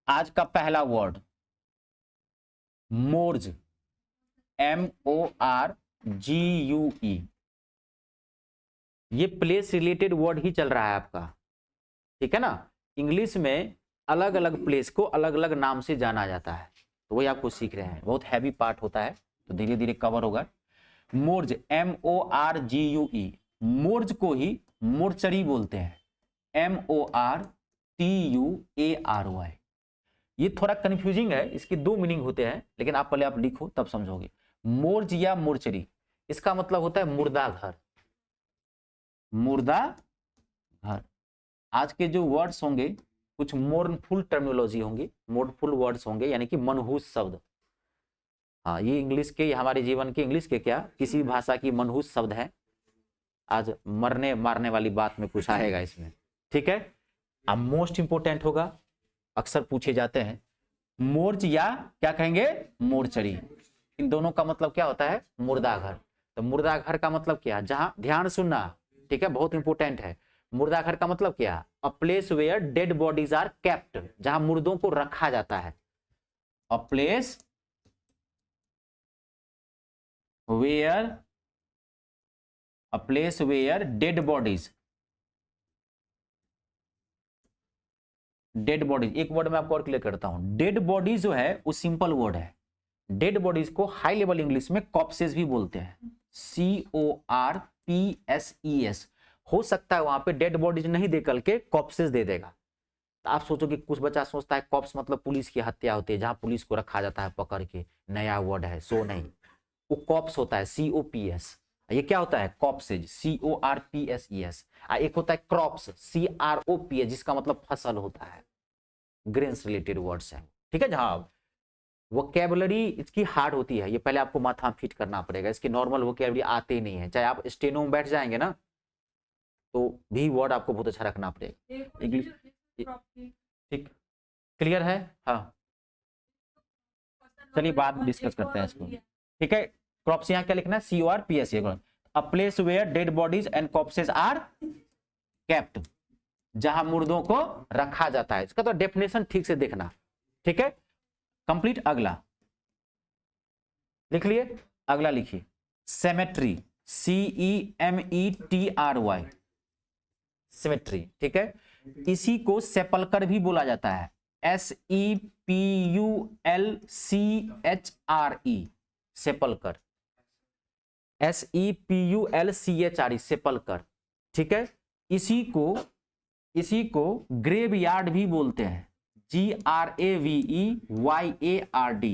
आज का पहला वर्ड मोर्ज, MORGUE। ये प्लेस रिलेटेड वर्ड ही चल रहा है आपका, ठीक है ना। इंग्लिश में अलग अलग प्लेस को अलग अलग नाम से जाना जाता है, तो वही आपको सीख रहे हैं। बहुत हैवी पार्ट होता है, तो धीरे धीरे कवर होगा। मोर्ज, MORGUE, मोर्ज को ही मोर्चरी बोलते हैं, MORTUARY। ये थोड़ा कंफ्यूजिंग है, इसके दो मीनिंग होते हैं, लेकिन आप पहले आप लिखो तब समझोगे। मोर्ज या मोर्चरी, इसका मतलब होता है मुर्दा घर, मुर्दा घर। आज के जो वर्ड्स होंगे कुछ मोर्नफुल टर्मिनोलॉजी होंगी, मोर्नफुल वर्ड्स होंगे, यानी कि मनहूस शब्द। हाँ, ये इंग्लिश के, हमारे जीवन के, इंग्लिश के क्या, किसी भाषा की मनहूस शब्द है। आज मरने मारने वाली बात में कुछ आएगा इसमें, ठीक है। अब मोस्ट इंपोर्टेंट होगा, अक्सर पूछे जाते हैं, मोर्च या क्या कहेंगे, मोर्चरी। इन दोनों का मतलब क्या होता है, मुर्दा घर। तो मुर्दा घर का मतलब क्या, जहां, ध्यान सुनना, ठीक है, बहुत इंपोर्टेंट है। मुर्दा घर का मतलब क्या, a place where dead bodies are kept, जहां मुर्दों को रखा जाता है। A place where, a place where dead bodies, dead bodies. एक वर्ड में आपको और क्लियर करता हूं, डेड बॉडीज जो है वो सिंपल वर्ड है। डेड बॉडीज को हाई लेवल इंग्लिश में कॉप्सेस भी बोलते हैं, CORPSES। हो सकता है वहां पे डेड बॉडीज नहीं दे करके कॉप्सेस दे देगा। तो आप सोचो कि कुछ बच्चा सोचता है कॉप्स मतलब पुलिस की हत्या होती है, जहां पुलिस को रखा जाता है पकड़ के, नया वर्ड है, सो नहीं, वो कॉप्स होता है, COPS। ये क्या होता है, कॉप्सेज, CORPSES। एक होता है क्रॉप्स, CROPS, जिसका मतलब फसल होता है, ग्रेन्स रिलेटेड वर्ड्स हैं, ठीक है। जहां वोकैबुलरी इसकी हार्ड होती है, ये पहले आपको माथा फिट करना पड़ेगा, इसके नॉर्मल वोकैबुलरी आते ही नहीं है। चाहे आप स्टेनो में बैठ जाएंगे ना, तो भी वर्ड आपको बहुत अच्छा रखना पड़ेगा इंग्लिश, ठीक, क्लियर है। हाँ, चलिए बाद में डिस्कस करते हैं इसको, ठीक है। क्रॉप्स यहाँ क्या लिखना है, CORPS। A place where dead bodies and corpses are kept, जहां मुर्दों को रखा जाता है। इसका तो डेफिनेशन ठीक से देखना, ठीक है। कंप्लीट। अगला लिख लिए, अगला लिखिए, सेमेट्री, CEMETRY, सिमेट्री, ठीक है। इसी को सेपलकर भी बोला जाता है, SEPULCHRE, सेपलकर, SEPULCHRE, सेपलकर, ठीक है। इसी को ग्रेव यार्ड भी बोलते हैं, GRAVEYARD।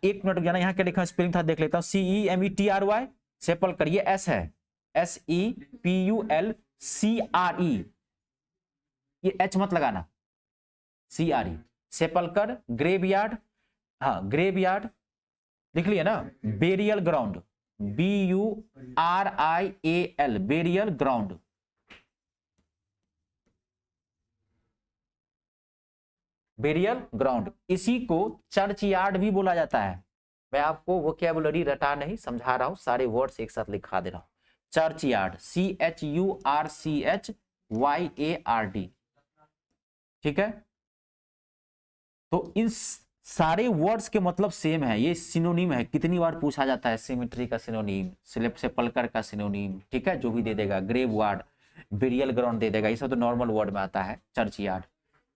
एक मिनट जाना, यहां क्या लिखा स्पेलिंग था देख लेता हूं, CEMETRY, सेपलकर, ये S है, SEPULCRE, ये H मत लगाना, CRE, सेपलकर। ग्रेवयार्ड, हाँ ग्रेवयार्ड लिख लिया ना। Burial ground, BURIAL, burial ground, burial ground. इसी को चर्च यार्ड भी बोला जाता है। मैं आपको वोकैबुलरी रटा नहीं समझा रहा हूं, सारे वर्ड्स एक साथ लिखा दे रहा हूं। चर्च यार्ड, CHURCHYARD, ठीक है। तो इन सारे वर्ड्स के मतलब सेम है, ये सिनोनिम है। कितनी बार पूछा जाता है सिमेट्री का सिनोनिम, सेपलकर का सिनोनिम, ठीक है, जो भी दे देगा, ग्रेव वार्ड, बेरियल ग्राउंड दे देगा, ये सब तो नॉर्मल वर्ड में आता है, चर्च यार्ड,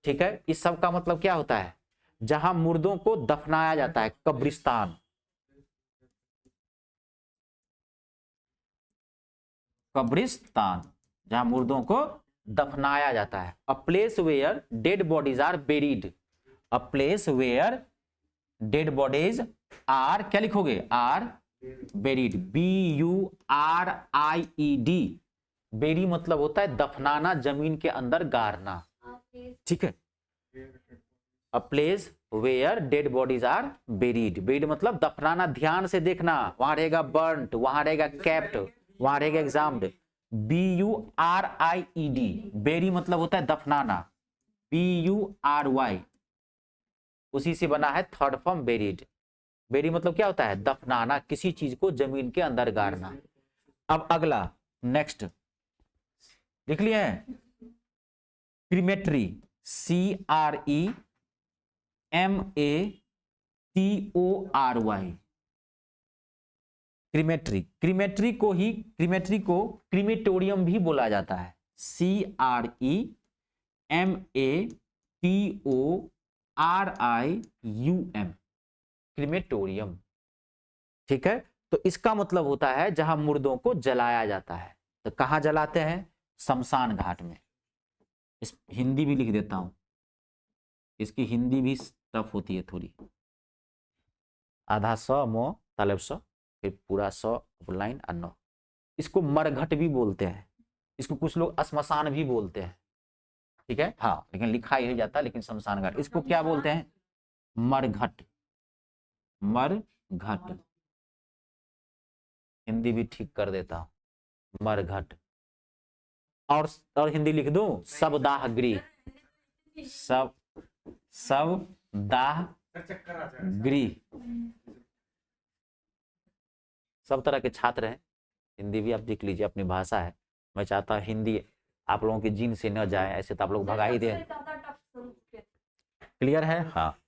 ठीक है। इस सब का मतलब क्या होता है, जहां मुर्दों को दफनाया जाता है, कब्रिस्तान, कब्रिस्तान, जहां मुर्दों को दफनाया जाता है। A place where dead bodies are buried, a place where dead bodies are, क्या लिखोगे, आर बेरीड, BURIED। बेरी मतलब होता है दफनाना, जमीन के अंदर गाड़ना, ठीक है। A place where dead bodies are buried, buried मतलब दफनाना। ध्यान से देखना, वहां रहेगा बर्न्ट, वहां रहेगा कैप्ट, वहां रहेगा एग्जाम्ड। BURIED, बेरी मतलब होता है दफनाना, BURY, उसी से बना है थर्ड फॉर्म बेरीड। बेरी मतलब क्या होता है, दफनाना, किसी चीज को जमीन के अंदर गाड़ना। अब अगला नेक्स्ट लिख लिए हैं, क्रीमेटरी, CREMATORY, क्रीमेटरी। क्रीमेटरी को क्रीमेटोरियम भी बोला जाता है, CREMATORIUM, क्रीमेटोरियम। ठीक है, तो इसका मतलब होता है जहां मुर्दों को जलाया जाता है। तो कहां जलाते हैं? शमशान घाट में। इस हिंदी भी लिख देता हूं, इसकी हिंदी भी टफ होती है थोड़ी। आधा स मो तालब स, फिर पूरा स लाइन और न। इसको मरघट भी बोलते हैं, इसको कुछ लोग श्मशान भी बोलते हैं। ठीक है, हाँ, लेकिन लिखा ही जाता है, लेकिन शमशान घाट इसको क्या बोलते हैं? मरघट, मरघट। हिंदी भी ठीक कर देता हूं, मरघट। और हिंदी लिख दूं? शवदाहगृह, शवदाहगृह। सब तरह के छात्र हैं, हिंदी भी आप देख लीजिए, अपनी भाषा है। मैं चाहता हूँ हिंदी आप लोगों के जीन से न जाए, ऐसे तो आप लोग भगा ही दे। क्लियर है? हाँ,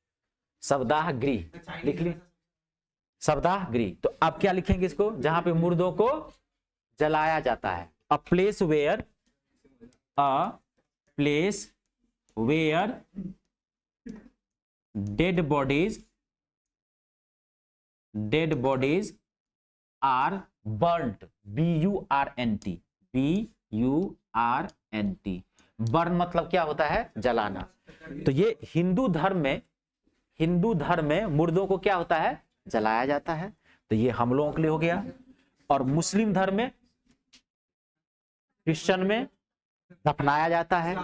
शवदाहगृह लिख ली, शवदाहगृह। तो आप क्या लिखेंगे इसको? जहां पे मुर्दों को जलाया जाता है। A place where dead bodies are burnt, BURNT। Burn मतलब क्या होता है? जलाना। तो ये हिंदू धर्म में मुर्दों को क्या होता है? जलाया जाता है। तो ये हम लोगों के लिए हो गया। और मुस्लिम धर्म में, क्रिश्चियन में दफनाया जाता है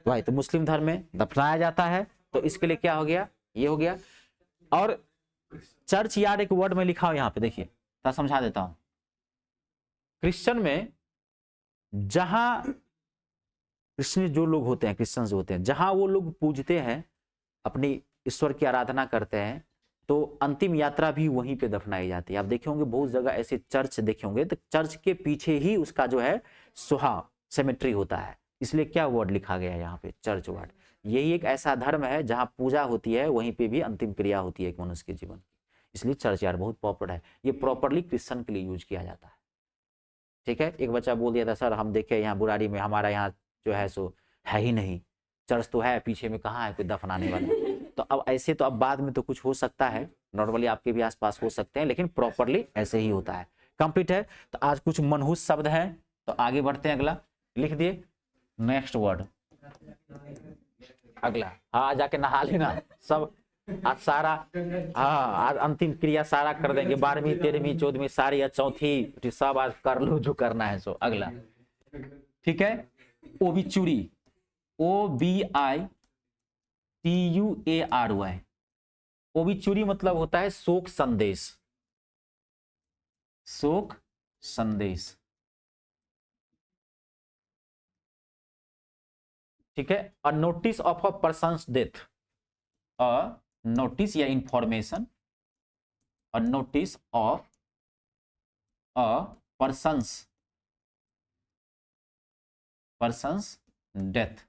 भाई, तो मुस्लिम धर्म में दफनाया जाता है। तो इसके लिए क्या हो गया? ये हो गया। और चर्च यार्ड एक वर्ड में लिखा हूं यहां पे, देखिए तो समझा देता हूं। क्रिश्चियन में जहां क्रिश्चियन जो लोग होते हैं, क्रिश्चियन जो होते हैं, जहां वो लोग पूजते हैं, अपनी ईश्वर की आराधना करते हैं, तो अंतिम यात्रा भी वहीं पे दफनाई जाती है। आप देखे होंगे बहुत जगह ऐसे चर्च देखे होंगे, तो चर्च के पीछे ही उसका जो है सुहा सेमेट्री होता है। इसलिए क्या वर्ड लिखा गया है यहाँ पे? Church word. यही एक ऐसा धर्म है जहां पूजा होती है, वहीं पे भी अंतिम क्रिया होती है एक मनुष्य के जीवन की। इसलिए चर्च यार्ड बहुत पॉपुलर है। ये प्रॉपरली क्रिश्चियन के लिए यूज किया जाता है। ठीक है, एक बच्चा बोल दिया था, सर हम देखे यहाँ बुराड़ी में हमारा यहाँ जो है सो है ही नहीं, चर्च तो है पीछे में, कहाँ है कोई दफनाने वाला? तो अब ऐसे तो अब बाद में तो कुछ हो सकता है, नॉर्मली आपके भी आसपास हो सकते हैं, लेकिन प्रॉपरली ऐसे ही होता है। कंप्लीट है। तो आज कुछ मनहूस शब्द है, तो आगे बढ़ते हैं। अगला लिख दिए, नेक्स्ट वर्ड। अगला, हाँ जाके नहा लेना सब, आज सारा, हाँ आज अंतिम क्रिया सारा कर देंगे, 12वीं 13वीं 14वीं सारी, या चौथी सब आज कर लो जो करना है सो। अगला, ठीक है, ओबिचुरी, OBITUARY। ओबिचुरी मतलब होता है शोक संदेश, शोक संदेश। ठीक है, a notice of a person's death, a notice या information, a notice of a person's death,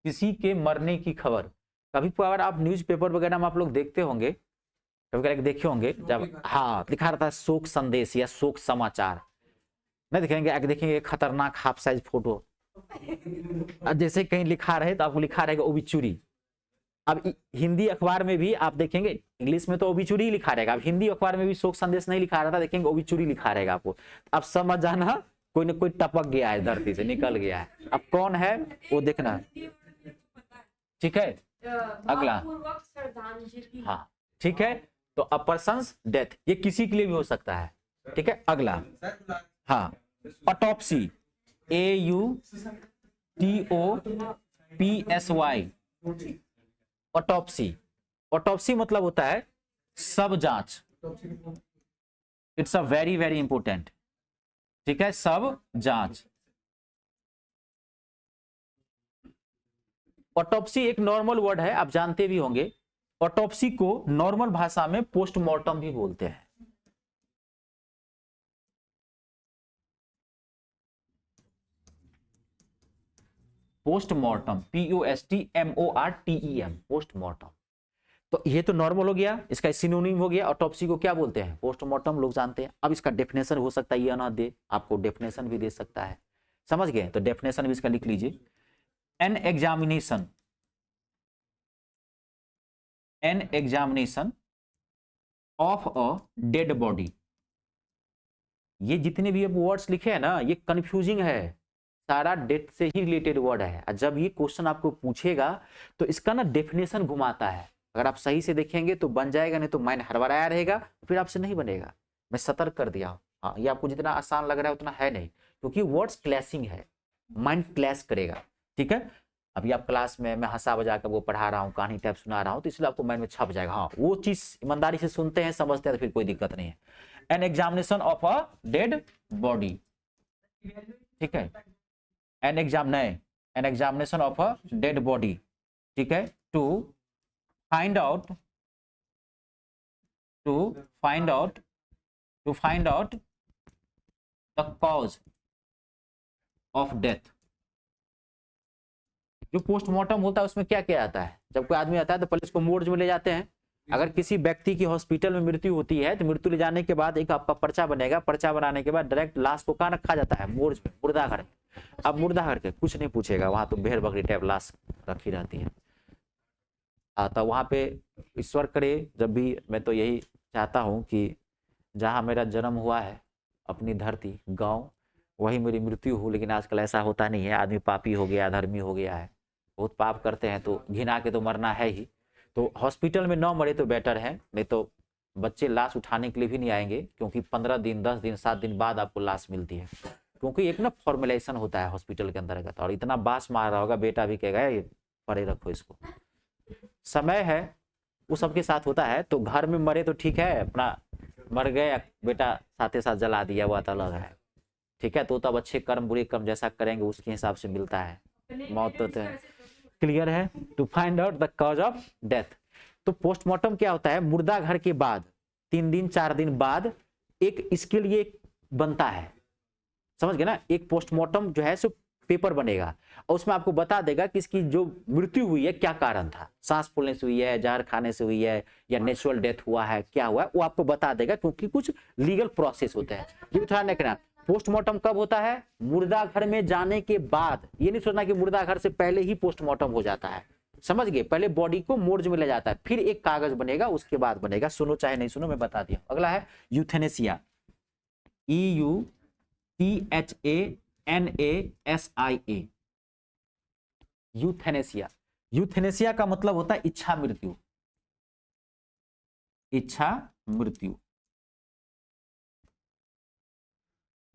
किसी के मरने की खबर। कभी कभार आप न्यूज़पेपर वगैरह में आप लोग देखते होंगे, कभी कभी देखे होंगे, जब हाँ लिखा रहता है शोक संदेश या शोक समाचार, नहीं देखेंगे खतरनाक हाफ साइज फोटो, जैसे कहीं लिखा रहे तो आपको लिखा रहेगा ओबिचुरी। अब हिंदी अखबार में भी आप देखेंगे, इंग्लिश में तो ओबिचुरी लिखा रहेगा, अब हिंदी अखबार में भी शोक संदेश नहीं लिखा रहता, देखेंगे ओबिचुरी लिखा रहेगा आपको। अब समझ जाना कोई न कोई टपक गया है, धरती से निकल गया है। अब कौन है वो देखना। ठीक है, अगला, हाँ ठीक है, तो अ पर्सन्स डेथ, ये किसी के लिए भी हो सकता है। ठीक है, अगला, हाँ ऑटोप्सी, AUTOPSY, ऑटोप्सी। ऑटोप्सी मतलब होता है शव जांच, it's a very very important. ठीक है, शव जांच। ऑटोप्सी एक नॉर्मल वर्ड है, आप जानते भी होंगे। ऑटोप्सी को नॉर्मल भाषा में पोस्टमार्टम भी बोलते हैं। Postmortem, POSTMORTEM, postmortem. तो ये तो नॉर्मल हो गया, इसका सिनोनिम हो गया। ऑटोप्सी को क्या बोलते हैं? पोस्टमार्टम, लोग जानते हैं। अब इसका डेफिनेशन हो सकता है ये ना दे, आपको डेफिनेशन भी दे सकता है, समझ गए? तो डेफिनेशन भी इसका लिख लीजिए। N examination of a dead body. ये जितने भी अब वर्ड्स लिखे हैं ना, ये कंफ्यूजिंग है, सारा डेथ से ही रिलेटेड वर्ड है। जब ये क्वेश्चन आपको पूछेगा तो इसका ना डेफिनेशन घुमाता है। अगर आप सही से देखेंगे तो बन जाएगा, नहीं तो माइंड हड़बड़ाया रहेगा, फिर आपसे नहीं बनेगा। मैं सतर्क कर दिया हूँ। हाँ, ये आपको जितना आसान लग रहा है उतना है नहीं, क्योंकि वर्ड्स क्लैशिंग है, माइंड क्लैश करेगा। ठीक है, अभी आप क्लास में मैं हंसा बजा कर वो पढ़ा रहा हूँ, कहानी टाइप सुना रहा हूँ, तो इसलिए आपको माइंड में छप जाएगा। हाँ, वो चीज ईमानदारी से सुनते हैं, समझते हैं, तो फिर कोई दिक्कत नहीं है। An examination of a dead body, ठीक है, an examination of a dead body, ठीक है, to find out the cause of death. जो पोस्टमार्टम होता है उसमें क्या क्या आता है? जब कोई आदमी आता है तो पहले उसको मोर्ज में ले जाते हैं। अगर किसी व्यक्ति की हॉस्पिटल में मृत्यु होती है तो मृत्यु ले जाने के बाद एक आपका पर्चा बनेगा। पर्चा बनाने के बाद डायरेक्ट लाश को कहाँ रखा जाता है? मोर्ज में, मुर्दाघर। अब मुर्दाघर के कुछ नहीं पूछेगा, वहां तो भेड़ बकरी टाइप लाश रखी रहती है। तो वहां पे ईश्वर करे, जब भी मैं तो यही चाहता हूँ कि जहाँ मेरा जन्म हुआ है, अपनी धरती गाँव, वही मेरी मृत्यु हो। लेकिन आजकल ऐसा होता नहीं है, आदमी पापी हो गया, धर्मी हो गया है, बहुत पाप करते हैं, तो घिना के तो मरना है ही। तो हॉस्पिटल में ना मरे तो बेटर है, नहीं तो बच्चे लाश उठाने के लिए भी नहीं आएंगे, क्योंकि 15 दिन 10 दिन 7 दिन बाद आपको लाश मिलती है। क्योंकि एक ना फॉर्मुलेशन होता है हॉस्पिटल के अंतर्गत, और इतना बास मार रहा होगा, बेटा भी कहेगा ये परे रखो इसको, समय है, वो सबके साथ होता है। तो घर में मरे तो ठीक है, अपना मर गए, बेटा साथे साथ जला दिया, वो अलग है, ठीक है। तो तब अच्छे कर्म बुरे कर्म जैसा करेंगे उसके हिसाब से मिलता है, मौत तो है। क्लियर है? To find out the cause of death. तो पोस्टमार्टम क्या होता है? मुर्दा घर के बाद 3 दिन 4 दिन बाद एक इसके लिए बनता है, समझ गए ना? एक पोस्टमार्टम जो है सो पेपर बनेगा, और उसमें आपको बता देगा कि इसकी जो मृत्यु हुई है क्या कारण था, सांस फूलने से हुई है, जहर खाने से हुई है, या नेचुरल डेथ हुआ है, क्या हुआ है, वो आपको बता देगा, क्योंकि कुछ लीगल प्रोसेस होते हैं। ये भी थोड़ा देखना, पोस्टमार्टम कब होता है? मुर्दा घर में जाने के बाद। ये नहीं सोचना कि मुर्दा घर से पहले ही पोस्टमार्टम हो जाता है, समझ गए? पहले बॉडी को मोर्ज में ले जाता है, फिर एक कागज बनेगा, उसके बाद बनेगा। सुनो चाहे नहीं सुनो, मैं बता दिया। अगला है यूथेनेसिया, EUTHANASIA, यूथेनेसिया। यूथेनेसिया का मतलब होता है इच्छा मृत्यु, इच्छा मृत्यु,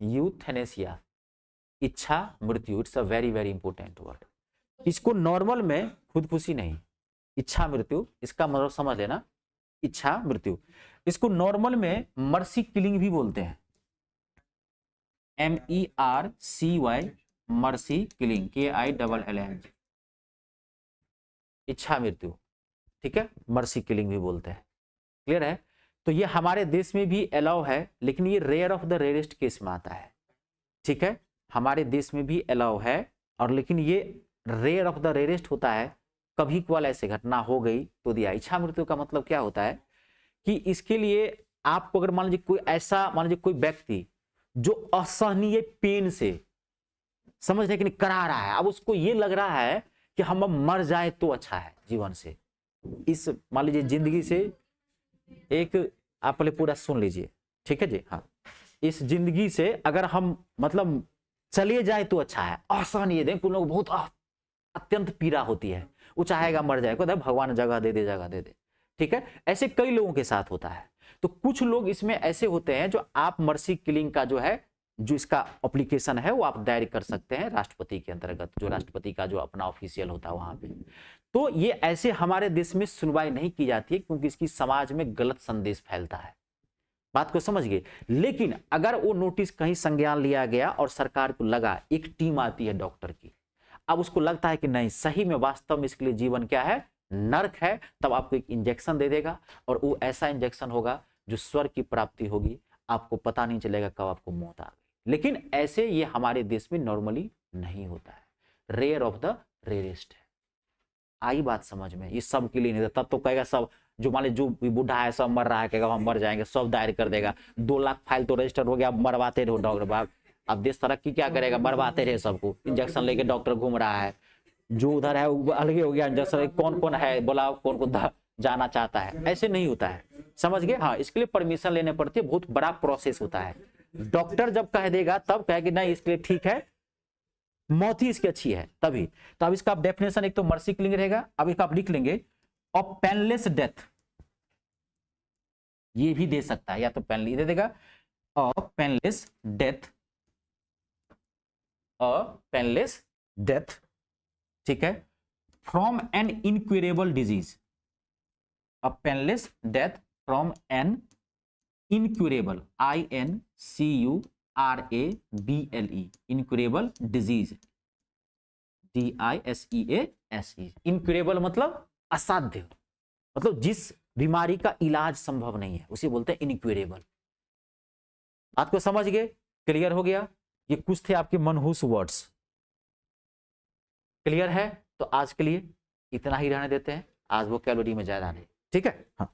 यूथेनेसिया, इच्छा मृत्यु। It's a very very important word. इसको नॉर्मल में खुदकुशी नहीं, इच्छा मृत्यु, इसका मतलब समझ लेना, इच्छा मृत्यु। इसको नॉर्मल में मर्सी किलिंग भी बोलते हैं, MERCY, मर्सी किलिंग, KILLING, इच्छा मृत्यु, ठीक है, मर्सी किलिंग भी बोलते हैं। क्लियर है? तो ये हमारे देश में भी अलाउ है, लेकिन ये rare of the rarest case में आता है, ठीक है। हमारे देश में भी अलाउ है, और लेकिन ये रेयर ऑफ द रेयरेस्ट होता है। कभी कभार ऐसे घटना हो गई तो दिया। इच्छा मृत्यु का मतलब क्या होता है कि इसके लिए आपको अगर मान लीजिए कोई ऐसा, मान लीजिए कोई व्यक्ति जो असहनीय पेन से, समझ रहे कि नहीं, करा रहा है, अब उसको ये लग रहा है कि हम अब मर जाए तो अच्छा है जीवन से, इस मान लीजिए जिंदगी से एक, आप पहले पूरा सुन लीजिए, ठीक है जी। हाँ, इस जिंदगी से अगर हम मतलब चले जाए तो अच्छा है, असहनीय दे, कुछ लोग बहुत अत्यंत पीड़ा होती है, वो चाहेगा मर जाए, कहता है भगवान जगह दे दे, जगह दे दे, ठीक है। ऐसे कई लोगों के साथ होता है। तो कुछ लोग इसमें ऐसे होते हैं जो आप मर्सी किलिंग का जो है, जो इसका एप्लीकेशन है वो आप दायर कर सकते हैं राष्ट्रपति के अंतर्गत, जो राष्ट्रपति का जो अपना ऑफिशियल होता है वहां पे। तो ये ऐसे हमारे देश में सुनवाई नहीं की जाती है, क्योंकि इसकी समाज में गलत संदेश फैलता है। बात को समझ गए? लेकिन अगर वो नोटिस कहीं संज्ञान लिया गया और सरकार को लगा, एक टीम आती है डॉक्टर की, अब उसको लगता है कि नहीं सही में वास्तव में इसके लिए जीवन क्या है, नर्क है, तब आपको एक इंजेक्शन दे देगा, और वो ऐसा इंजेक्शन होगा जो स्वर्ग की प्राप्ति होगी, आपको पता नहीं चलेगा कब आपको मौत आ गई। लेकिन ऐसे ये हमारे देश में नॉर्मली नहीं होता है। रेयर ऑफ द रेयरेस्ट है। आई बात समझ में? ये सब के लिए नहीं था, तब तो कहेगा सब, जो मान लीजिए जो भी बूढ़ा है सब मर रहा है, कहेगा हम मर जाएंगे, सब दायर कर देगा, 2 लाख फाइल तो रजिस्टर हो गया, मरवाते रहो डॉक्टर बाब। अब देश तरक्की क्या करेगा, मरवाते रहे सबको, इंजेक्शन लेके डॉक्टर घूम रहा है, जो उधर है वो अलग हो गया इंजेक्शन, कौन कौन है बोला, कौन कौन जाना चाहता है, ऐसे नहीं होता है, समझ गए? हाँ, इसके लिए परमिशन लेने पड़ती है, बहुत बड़ा प्रोसेस होता है। डॉक्टर जब कह देगा तब कहे कि नहीं इसके लिए ठीक है, मौत ही इसकी अच्छी है तभी। तो अब इसका डेफिनेशन एक तो मर्सी किलिंग रहेगा, अब इसका आप लिख लेंगे ऑफ पेनलेस डेथ, ये भी दे सकता है, या तो पेनलेस दे देगा, of painless death, painless death, ठीक है, from an incurable disease, a painless death from an incurable, INCURABLE, incurable disease, DISEASE, incurable मतलब असाध्य, मतलब जिस बीमारी का इलाज संभव नहीं है उसे बोलते हैं इनक्यूरेबल। बात को समझ गए? क्लियर हो गया? ये कुछ थे आपके मनहूस वर्ड्स, क्लियर है? तो आज के लिए इतना ही रहने देते हैं, आज वो कैलोरी में ज्यादा नहीं, ठीक है? हाँ।